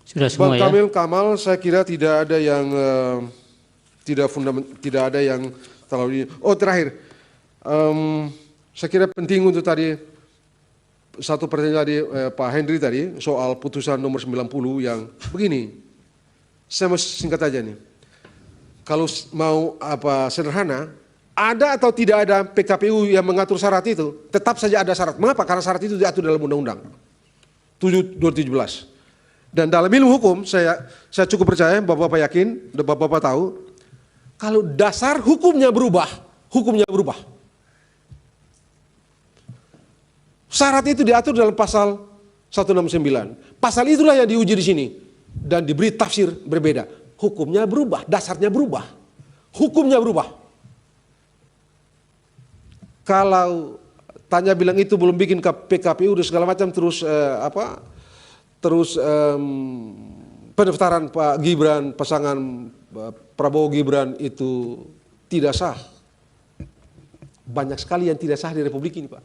sudah semua Bang Kamil Kamal, saya kira tidak ada yang tidak ada yang terlalu. Oh terakhir, saya kira penting untuk tadi satu pertanyaan tadi Pak Henry tadi soal putusan nomor 90 yang begini. Saya mau singkat aja nih. Kalau mau sederhana, ada atau tidak ada PKPU yang mengatur syarat itu, tetap saja ada syarat. Mengapa? Karena syarat itu diatur dalam Undang-Undang 7/2017. Dan dalam ilmu hukum, saya cukup percaya, Bapak-Bapak yakin, Bapak-Bapak tahu, kalau dasar hukumnya berubah. Syarat itu diatur dalam pasal 169. Pasal itulah yang diuji di sini. Dan diberi tafsir berbeda. Hukumnya berubah, dasarnya berubah. Hukumnya berubah. Kalau tanya bilang itu belum bikin PKPU dan segala macam terus pendaftaran Pak Gibran, pasangan Prabowo Gibran itu tidak sah. Banyak sekali yang tidak sah di Republik ini, Pak.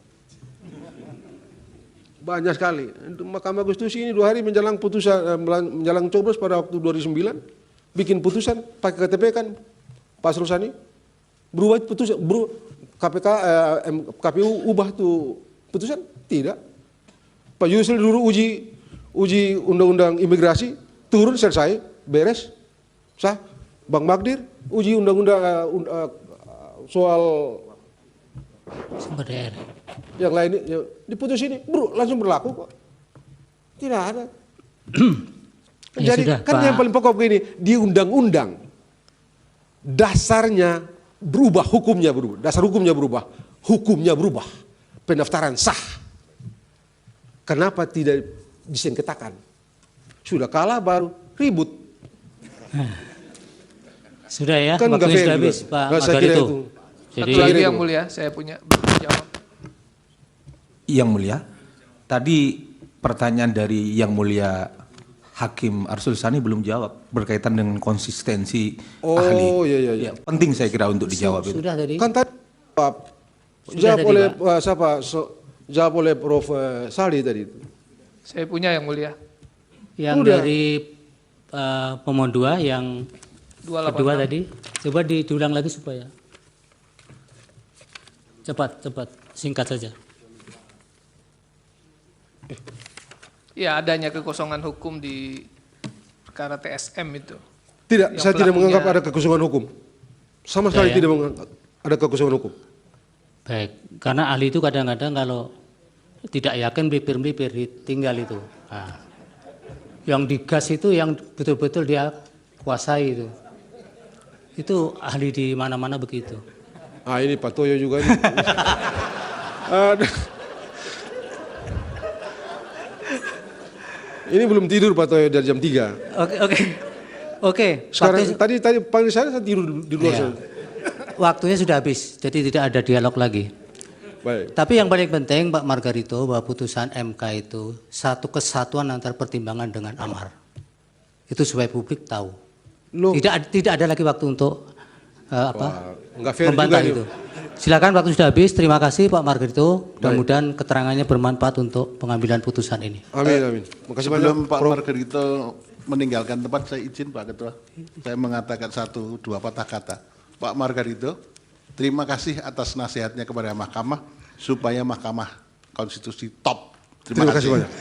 Banyak sekali. Mahkamah Konstitusi ini 2 hari menjelang putusan, menjelang coblos pada waktu 2009, bikin putusan pakai KTP kan, Pak Rusani, berubah putusan, KPU ubah tuh putusan? Tidak. Pak Yusril dulu uji undang-undang imigrasi, turun selesai, beres, sah. Bang Magdir uji undang-undang soal sumber daya yang lain diputus ini, langsung berlaku kok. Tidak ada. Jadi sudah, kan Pak. yang paling pokok begini, di undang-undang dasarnya berubah, hukumnya berubah, dasar hukumnya berubah, pendaftaran sah. Kenapa tidak disengketakan? Sudah kalah baru ribut. Sudah ya, Kan waktunya nggak fair sudah habis juga. Pak Nggak, saya kira Margarito. itu. Jadi Satu lagi yang mulia, saya punya jawab. Yang mulia, tadi pertanyaan dari yang mulia Hakim Arsul Sani belum jawab berkaitan dengan konsistensi ahli. Oh iya. Ya, penting saya kira untuk dijawab itu. Sudah tadi. Kan tadi Pak, jawab oleh siapa? Jawab oleh Prof. Sali tadi. Saya punya yang mulia. Yang dari pemohon 2 yang 286. kedua tadi, coba diulang lagi supaya cepat, singkat saja. Ya, adanya kekosongan hukum di perkara TSM itu. Tidak, Yang saya tidak pelakunya- menganggap ada kekosongan hukum. Sama sekali Ya. tidak menganggap ada kekosongan hukum. Baik, karena ahli itu kadang-kadang kalau tidak yakin melipir-melipir ditinggal itu. Nah, yang digas itu yang betul-betul dia kuasai itu. Itu ahli di mana-mana begitu. Ah, ini Pak Toyo juga ini. Ini belum tidur Pak Toyo dari jam 3. Oke. Sekarang tadi panggil saya tidur di luar Iya. sana. Waktunya sudah habis, jadi tidak ada dialog lagi. Baik. Tapi yang paling penting Pak Margarito bahwa putusan MK itu satu kesatuan antara pertimbangan dengan amar. Itu supaya publik tahu. Tidak ada lagi waktu untuk Enggak fair membantah juga itu. Silakan, waktu sudah habis. Terima kasih Pak Margarito. Mudah-mudahan keterangannya bermanfaat untuk pengambilan putusan ini. Amin. Makasih banyak. Sebelum Pak Margarito meninggalkan tempat, saya izin Pak Ketua. Saya mengatakan 1-2 patah kata. Pak Margarito, terima kasih atas nasihatnya kepada Mahkamah supaya Mahkamah Konstitusi top. Terima kasih banyak.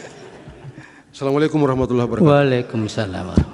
Assalamualaikum warahmatullahi wabarakatuh. Waalaikumsalam.